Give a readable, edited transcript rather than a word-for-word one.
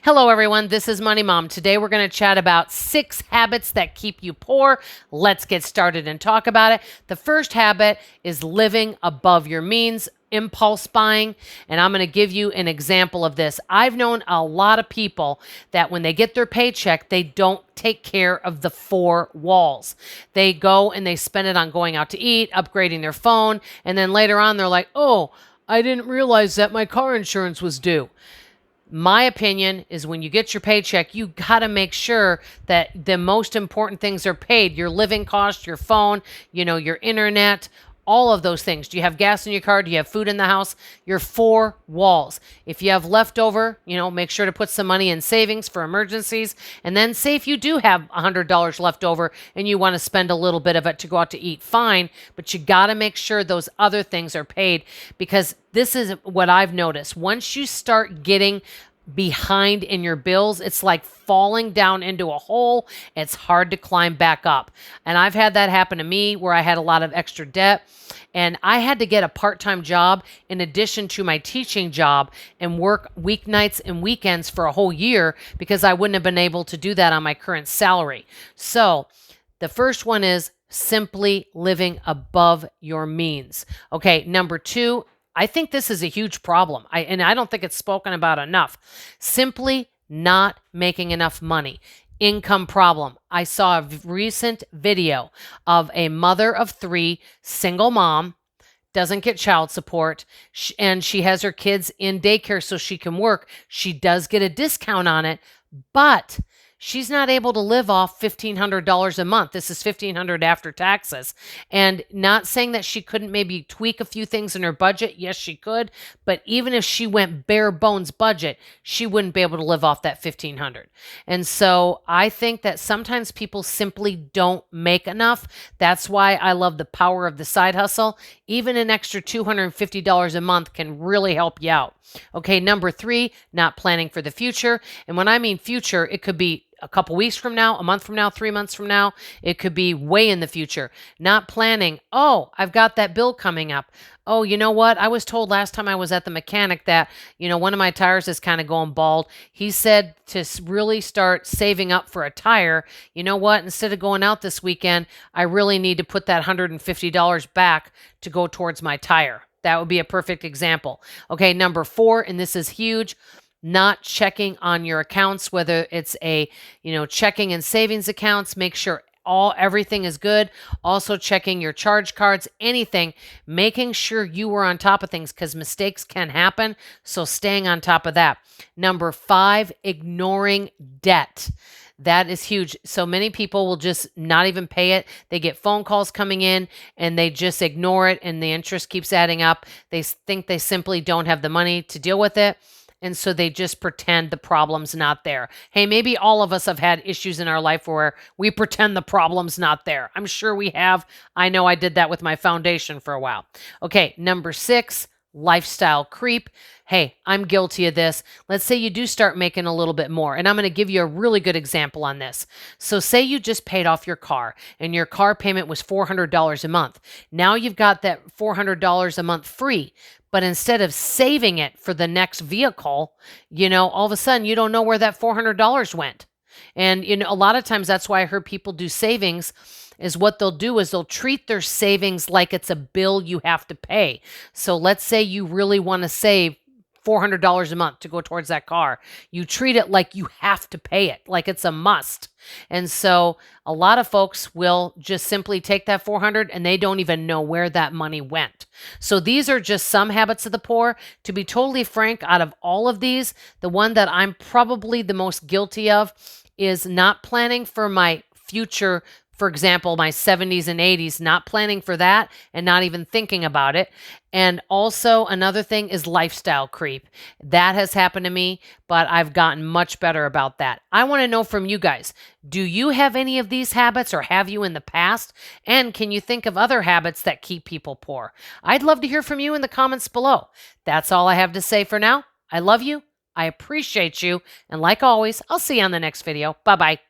Hello, everyone. This is Money Mom. Today, we're going to chat about 6 habits that keep you poor. Let's get started and talk about it. The first habit is living above your means, impulse buying. And I'm going to give you an example of this. I've known a lot of people that when they get their paycheck, they don't take care of the 4 walls. They go and they spend it on going out to eat, upgrading their phone. And then later on, they're like, oh, I didn't realize that my car insurance was due. My opinion is when you get your paycheck, you got to make sure that the most important things are paid. Your living cost, your phone, your internet, all of those things. Do you have gas in your car? Do you have food in the house? Your 4 walls. If you have leftover, make sure to put some money in savings for emergencies. And then say if you do have $100 left over and you want to spend a little bit of it to go out to eat, fine. But you got to make sure those other things are paid, because this is what I've noticed. Once you start getting behind in your bills, it's like falling down into a hole. It's hard to climb back up. And I've had that happen to me where I had a lot of extra debt and I had to get a part-time job in addition to my teaching job and work weeknights and weekends for a whole year because I wouldn't have been able to do that on my current salary. So the first one is simply living above your means. Okay, number 2, I think this is a huge problem. I don't think it's spoken about enough. Simply not making enough money. Income problem. I saw a recent video of a mother of 3, single mom, doesn't get child support, and she has her kids in daycare so she can work. She does get a discount on it, but she's not able to live off $1,500 a month. This is $1,500 after taxes. And not saying that she couldn't maybe tweak a few things in her budget. Yes, she could. But even if she went bare bones budget, she wouldn't be able to live off that $1,500. And so I think that sometimes people simply don't make enough. That's why I love the power of the side hustle. Even an extra $250 a month can really help you out. Okay, number 3, not planning for the future. And when I mean future, it could be a couple weeks from now, a month from now, 3 months from now. It could be way in the future. Not planning, oh, I've got that bill coming up. Oh, you know what? I was told last time I was at the mechanic that, one of my tires is kind of going bald. He said to really start saving up for a tire. You know what? Instead of going out this weekend, I really need to put that $150 back to go towards my tire. That would be a perfect example. Okay, number 4, and this is huge, not checking on your accounts, whether it's a, checking and savings accounts. Make sure everything is good. Also checking your charge cards, anything, making sure you are on top of things because mistakes can happen. So staying on top of that. Number 5, ignoring debt. That is huge. So many people will just not even pay it. They get phone calls coming in and they just ignore it and the interest keeps adding up. They think they simply don't have the money to deal with it. And so they just pretend the problem's not there. Hey, maybe all of us have had issues in our life where we pretend the problem's not there. I'm sure we have. I know I did that with my foundation for a while. Okay, number 6, lifestyle creep. Hey, I'm guilty of this. Let's say you do start making a little bit more, and I'm going to give you a really good example on this. So say you just paid off your car and your car payment was $400 a month. Now you've got that $400 a month free, but instead of saving it for the next vehicle, all of a sudden you don't know where that $400 went. And a lot of times that's why I heard people do savings is what they'll do is they'll treat their savings like it's a bill you have to pay. So let's say you really want to save $400 a month to go towards that car. You treat it like you have to pay it, like it's a must. And so a lot of folks will just simply take that $400 and they don't even know where that money went. So these are just some habits of the poor. To be totally frank, out of all of these, the one that I'm probably the most guilty of is not planning for my future. For example, my 70s and 80s, not planning for that and not even thinking about it. And also another thing is lifestyle creep. That has happened to me, but I've gotten much better about that. I want to know from you guys, do you have any of these habits or have you in the past? And can you think of other habits that keep people poor? I'd love to hear from you in the comments below. That's all I have to say for now. I love you. I appreciate you. And like always, I'll see you on the next video. Bye-bye.